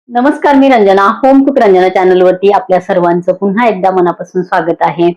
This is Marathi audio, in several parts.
नमस्कार, मी रंजना. होम कुक रंजना चॅनलवरती आपल्या सर्वांचं पुन्हा एकदा मनापासून स्वागत आहे.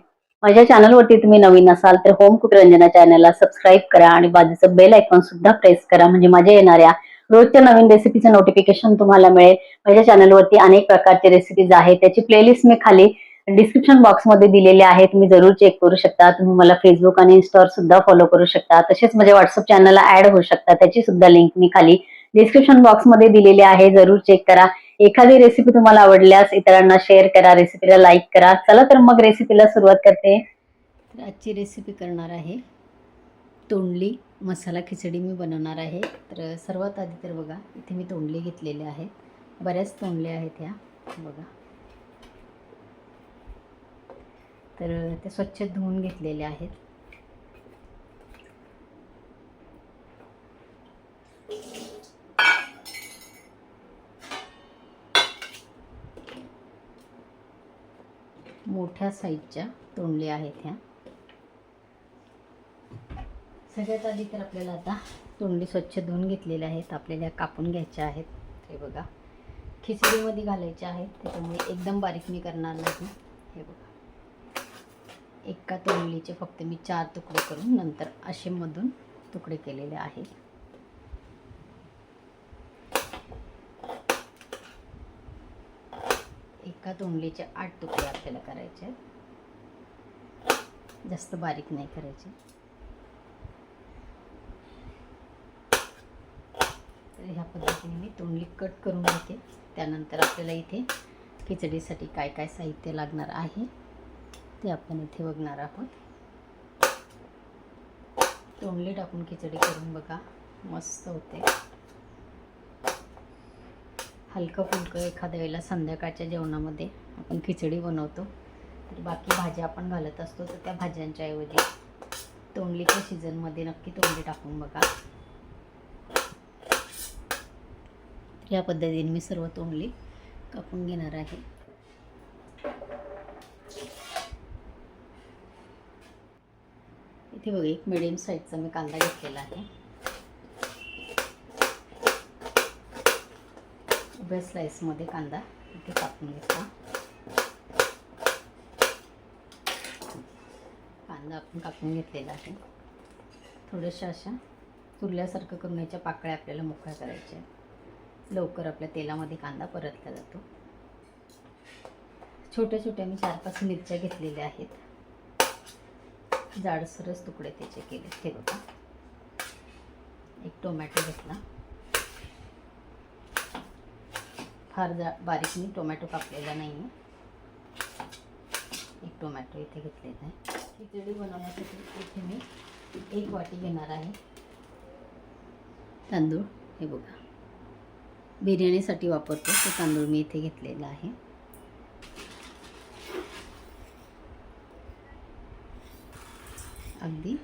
माझ्या चॅनलवरती तुम्ही नवीन असाल तर होम कुक रंजना चॅनलला सबस्क्राईब करा आणि बाजूचं बेल आयकॉन सुद्धा प्रेस करा, म्हणजे माझ्या येणाऱ्या रोजच्या नवीन रेसिपीचं नोटिफिकेशन तुम्हाला मिळेल. माझ्या चॅनलवरती अनेक प्रकारचे रेसिपीज आहेत, त्याची प्लेलिस्ट मी खाली डिस्क्रिप्शन बॉक्समध्ये दिलेली आहे. तुम्ही जरूर चेक करू शकता. तुम्ही मला फेसबुक आणि इन्स्टावर सुद्धा फॉलो करू शकता. तसेच माझ्या व्हॉट्सअप चॅनलला ऍड होऊ शकता, त्याची सुद्धा लिंक मी खाली डिस्क्रिप्शन बॉक्समध्ये दिलेली आहे. जरूर चेक करा. एखादी रेसिपी तुम्हाला आवडल्यास इतरांना शेअर करा, रेसिपीला लाईक करा. चला तर मग रेसिपीला सुरुवात करते. तर आजची रेसिपी करणार आहे तोंडली मसाला खिचडी मी बनवणार आहे. तर सर्वात आधी तर बघा, इथे मी तोंडली घेतलेले आहेत. बऱ्याच तोंडल्या आहेत ह्या बघा. तर ते स्वच्छ धुवून घेतलेले आहेत. मोठ्या साईजच्या तोंडल्या आहेत ह्या. सगळ्यात आधी तर आपल्याला आता तोंडली स्वच्छ धुवून घेतलेल्या आहेत. आपल्याला कापून घ्यायच्या आहेत. हे बघा, खिचडीमध्ये घालायच्या आहेत, त्याच्यामुळे एकदम बारीक मी करणार नाही. हे बघा, एका तोंडलीचे फक्त मी 4 तुकडे करून नंतर असे मधून तुकडे केलेले आहेत. एका तोंडलीचे 8 तुकडे आपल्याला करायचे आहेत. जास्त बारीक नाही करायचे. तर ह्या पद्धतीने मी तोंडली कट करून घेते. त्यानंतर आपल्याला इथे खिचडीसाठी काय काय साहित्य लागणार आहे ते आपण इथे बघणार आहोत. तोंडली टाकून खिचडी करून बघा, मस्त होते. हलकं फुलकं एखाद्या वेळेला संध्याकाळच्या जेवणामध्ये आपण खिचडी बनवतो, तर बाकी भाज्या आपण घालत असतो, तर त्या भाज्यांच्या ऐवजी तोंडलीच्या सीझनमध्ये नक्की तोंडली टाकून बघा. या पद्धतीने मी सर्व तोंडली कापून घेणार आहे. इथे बघा, एक मिडियम साईजचा मी कांदा घेतलेला आहे. उभ्या स्लाइसमध्ये कांदा इथे कापून घेतला. कांदा आपण कापून घेतलेला आहे. थोड्याशा अशा चुरल्यासारखं करून याच्या पाकळ्या आपल्याला मोकळ्या करायच्या आहेत. लवकर आपल्या तेलामध्ये कांदा परतला जातो. छोट्या छोट्या मी 4-5 मिरच्या घेतलेल्या आहेत. जाडसरच तुकडे त्याचे केले. ते बघा, एक टोमॅटो घेतला. फार बारीक मी टोमॅटो कापलेला नाही आहे. एक टोमॅटो इथे घेतलेला आहे. खिचडी बनवण्यासाठी इथे मी 1 वाटी घेणार आहे तांदूळ. हे बघा, बिर्याणीसाठी वापरतो तो तांदूळ मी इथे घेतलेला आहे. अगदी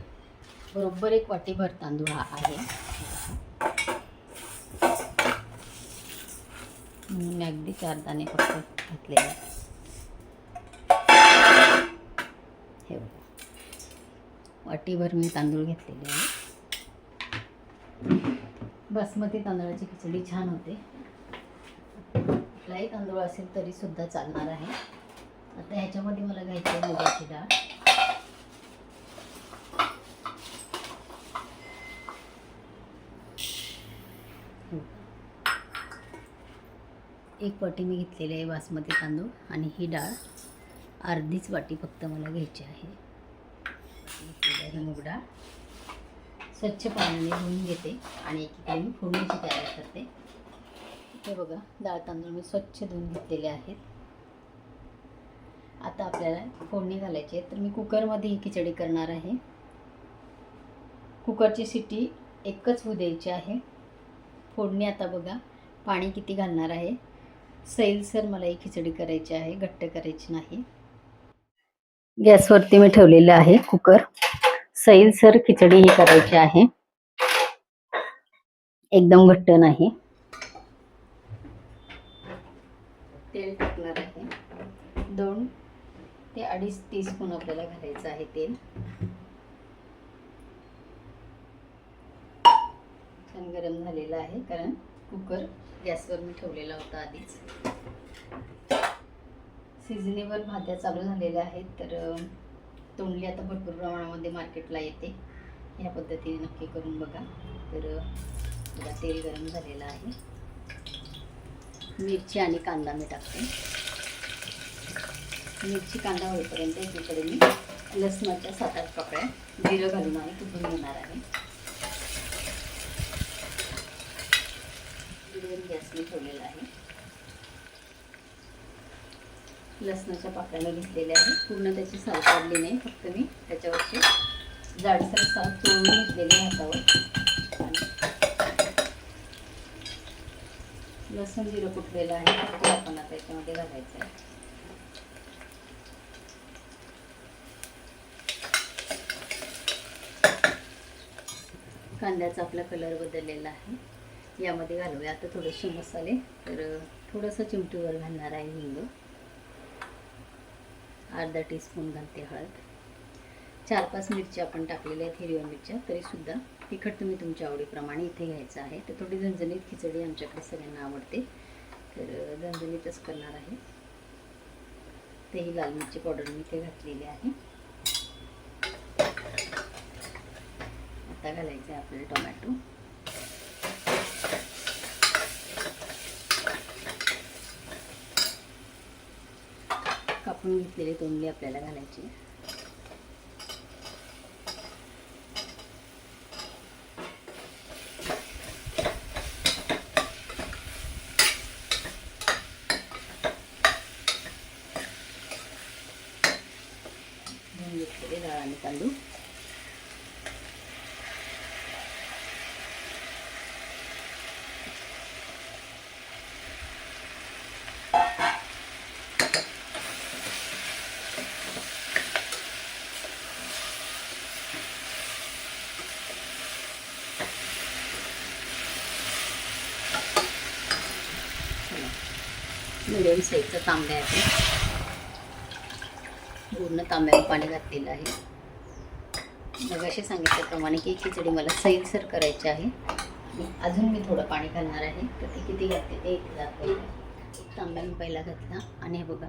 बरोबर 1 वाटीभर तांदूळ हा आहे. मी अगदी 4 दाणे फक्त घातलेले. हे बघा, वाटीभर मी तांदूळ घेतलेले आहे. बासमती तांदळाची खिचडी छान होते. कुठलाही तांदूळ असेल तरी सुद्धा चालणार आहे. आता ह्याच्यामध्ये मला घ्यायची आहे मुगाची डाळ. एक वाटी मी घेतलेली आहे बासमती तांदूळ आणि ही डाळ अर्धीच वाटी फक्त मला घ्यायची आहे. ही मूग डाळ स्वच्छ पाण्याने धुवून घेते आणि एकीकडे मी फोडणीची तयारी करते. हे बघा, डाळ तांदूळ मी स्वच्छ धुवून घेतलेले आहेत. आता आपल्याला फोडणी घालायची आहे. तर मी कुकरमध्ये ही खिचडी करणार आहे. कुकरची शिट्टी एकच होऊ द्यायची आहे. फोडणी आता बघा, पाणी किती घालणार आहे. सैलसर मला ही खिचडी करायची आहे, घट्ट करायची नाही. गॅसवरती मी ठेवलेलं आहे कुकर. सैलसर खिचडी ही करायची आहे, एकदम घट्ट नाही. तेल टाकणार आहे. 2 ते 2.5 टीस्पून आपल्याला घालायचं आहे तेल. छान गरम झालेलं आहे, कारण कुकर गॅसवर मी ठेवलेला होता आधीच. सिझनेबल भाज्या चालू झालेल्या आहेत. तर तोंडली आता भरपूर प्रमाणामध्ये मार्केटला येते. ह्या पद्धतीने नक्की करून बघा. तर बघा तेल गरम झालेलं आहे. मिरची आणि कांदा मी टाकते. मिरची कांदा होईपर्यंत एकीकडे मी लसणाच्या 7-8 पाकळ्या जिरं घालून आणि कुठून घेणार आहे. मिडियम गॅस मी ठेवलेला आहे. लसणाच्या पाकळ्या मी घेतलेल्या आहे. पूर्ण त्याची साल काढली नाही, फक्त मी त्याच्यावरचे जाडसर साल चोळून घेतलेले हातावर. आणि लसूण जिरं कुटलेलं आहे ते आपण आता याच्यामध्ये घालायचं आहे. कांद्याचा आपला कलर बदललेला आहे. यामध्ये घालूया आता थोडेसे मसाले. तर थोडंसं चिमटीवर घालणार आहे हिंग. अर्धा टीस्पून घालते हळद. 4-5 मिरच्या आपण टाकलेल्या आहेत, हिरव्या मिरच्या. तरीसुद्धा तिखट तुम्ही तुमच्या आवडीप्रमाणे इथे घ्यायचं आहे. तर थोडी झणझणीत खिचडी आमच्याकडे सगळ्यांना आवडते, तर झणझणीतच करणार आहे. तर ही लाल मिरची पावडर मी इथे घातलेली आहे. आता घालायचं आहे आपल्याला टोमॅटो. कापून घेतलेली तोंडली आपल्याला घालायची. धुवून घेतलेले डाळ आणि तांदूळ. मिडियम साईजचा तांब्या आहे. पूर्ण तांब्यावर पाणी घातलेलं आहे. मगाशी सांगितल्याप्रमाणे की खिचडी मला सैलसर करायची आहे. अजून मी थोडं पाणी घालणार आहे. तर ते किती घातले ते इथे दाखवते. तांब्याने पहिला घातला आणि हे बघा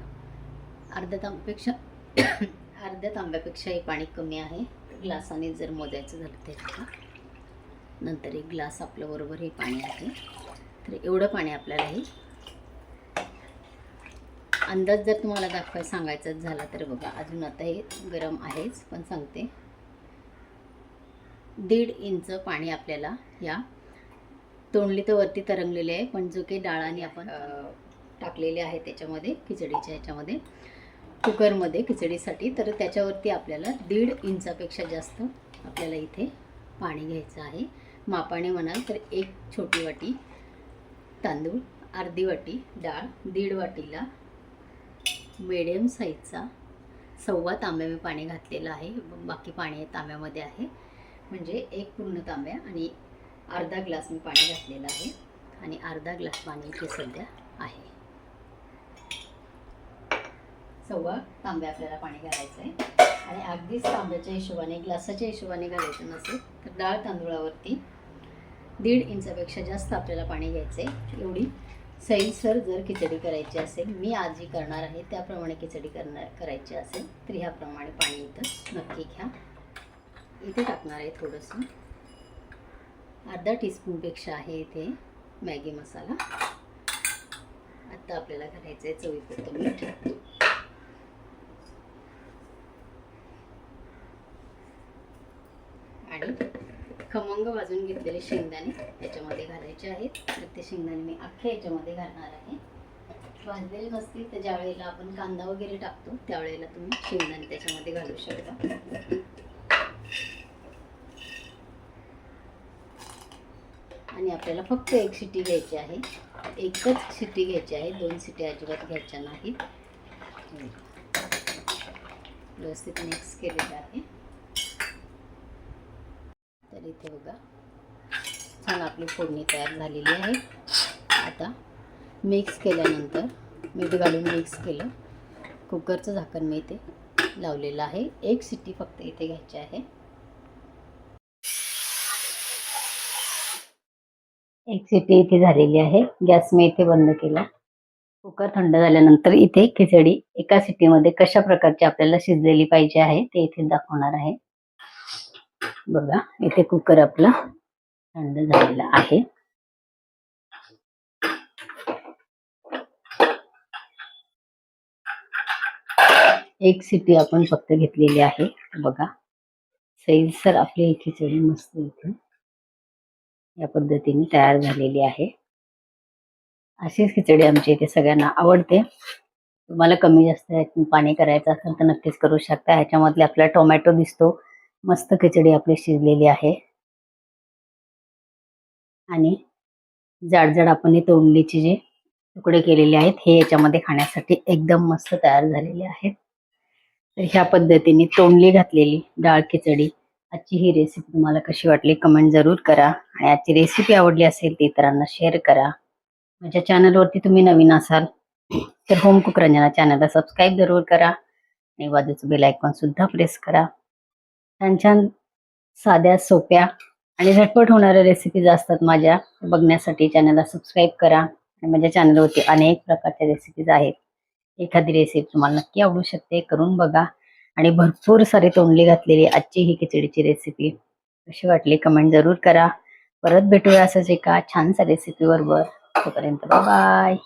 अर्ध्या तांब्यापेक्षाही पाणी कमी आहे. ग्लासाने जर मोजायचं झालं तर नंतर 1 ग्लास आपलं बरोबर हे पाणी आहे. तर एवढं पाणी आपल्याला हे अंदाज जर तुम्हाला सांगायचाच झाला तर बघा अजून आता हे गरम आहेच, पण सांगते 1.5 इंच पाणी आपल्याला या तोंडली तर वरती तरंगलेले आहे, पण जो काही डाळाने आपण टाकलेले आहे त्याच्यामध्ये खिचडीच्या ह्याच्यामध्ये कुकरमध्ये खिचडीसाठी, तर त्याच्यावरती आपल्याला 1.5 इंचापेक्षा जास्त आपल्याला इथे पाणी घ्यायचं आहे. मापाने म्हणाल तर 1 छोटी वाटी तांदूळ, अर्धी वाटी डाळ, 1.5 वाटीला मिडियम साईजचा 1.25 तांब्या मी पाणी घातलेलं आहे. बाकी पाणी तांब्यामध्ये आहे, म्हणजे 1 पूर्ण तांब्या आणि अर्धा ग्लास मी पाणी घातलेलं आहे. आणि अर्धा ग्लास पाणी इथे सध्या आहे. 1.25 तांब्या आपल्याला पाणी घालायचं आहे. आणि अगदीच तांब्याच्या हिशोबाने ग्लासाच्या हिशोबाने घालायचं नसेल तर डाळ तांदूळावरती 1.5 इंचापेक्षा जास्त आपल्याला पाणी घ्यायचं आहे. एवढी सैलसर जर खिचडी करायची असेल, मी आज जी करणार आहे त्याप्रमाणे खिचडी करायची असेल तर ह्याप्रमाणे पाणी इथं नक्की घ्या. इथे टाकणार आहे थोडंसं अर्धा टीस्पूनपेक्षा आहे इथे मॅगी मसाला. आता आपल्याला घालायचं आहे चवीपुरतं मीठ. आणि खमंग भाजून घेतलेले शेंगदाणे याच्यामध्ये घालायचे आहेत. तर ते शेंगदाणे मी अख्खे याच्यामध्ये घालणार आहे. भाजलेले नसतील तर ज्या वेळेला आपण कांदा वगैरे टाकतो त्यावेळेला तुम्ही शेंगदाणे त्याच्यामध्ये घालू शकता. आणि आपल्याला फक्त 1 शिट्टी घ्यायची आहे. एकच शिट्टी घ्यायची आहे, 2 शिट्ट्या अजिबात घ्यायच्या नाहीत. व्यवस्थित मिक्स केलेलं आहे. तर इथे बघा छान आपली फोडणी तयार झालेली आहे. आता मिक्स केल्यानंतर मीठ घालून मिक्स केलं. कुकरचं झाकण मी इथे लावलेलं आहे. 1 शिट्टी फक्त इथे घ्यायची आहे. एक शिट्टी इथे झालेली आहे. गॅस मी इथे बंद केला. कुकर थंड झाल्यानंतर इथे खिचडी एका शिट्टीमध्ये कशा प्रकारची आपल्याला शिजलेली पाहिजे आहे ते इथे दाखवणार आहे. बघा इथे कुकर आपला थंड झालेला आहे. एक शिट्टी आपण फक्त घेतलेली आहे. बघा सैलसर आपली ही खिचडी मस्त इथे या पद्धतीने तयार झालेली आहे. अशीच खिचडी आमच्या इथे सगळ्यांना आवडते. तुम्हाला कमी जास्त यातून पाणी करायचं असेल तर नक्कीच करू शकता. ह्याच्यामधले आपल्याला टोमॅटो दिसतो. मस्त खिचडी आपली शिजलेली आहे आणि जाड आपण हे तोंडलीचे जे तुकडे केलेले आहेत हे याच्यामध्ये खाण्यासाठी एकदम मस्त तयार झालेले आहेत. तर ह्या पद्धतीने तोंडली घातलेली डाळ खिचडी आजची ही रेसिपी तुम्हाला कशी वाटली कमेंट जरूर करा आणि आजची रेसिपी आवडली असेल तर इतरांना शेअर करा. माझ्या चॅनलवरती तुम्ही नवीन असाल तर होम कुक रंजना चॅनलला सबस्क्राईब जरूर करा आणि बाजूचं बेल आयकॉन सुद्धा प्रेस करा. छान छान साध्या सोप्या आणि झटपट होणाऱ्या रेसिपीज असतात माझ्या बघण्यासाठी चॅनलला सबस्क्राईब करा. आणि माझ्या चॅनलवरती अनेक प्रकारच्या रेसिपीज आहेत. एखादी रेसिपी तुम्हाला नक्की आवडू शकते, करून बघा. आणि भरपूर सारी तोंडली घातलेली आजची ही खिचडीची रेसिपी कशी वाटली कमेंट जरूर करा. परत भेटूया असंच एका छानसा रेसिपी बरोबर. तोपर्यंत बाय.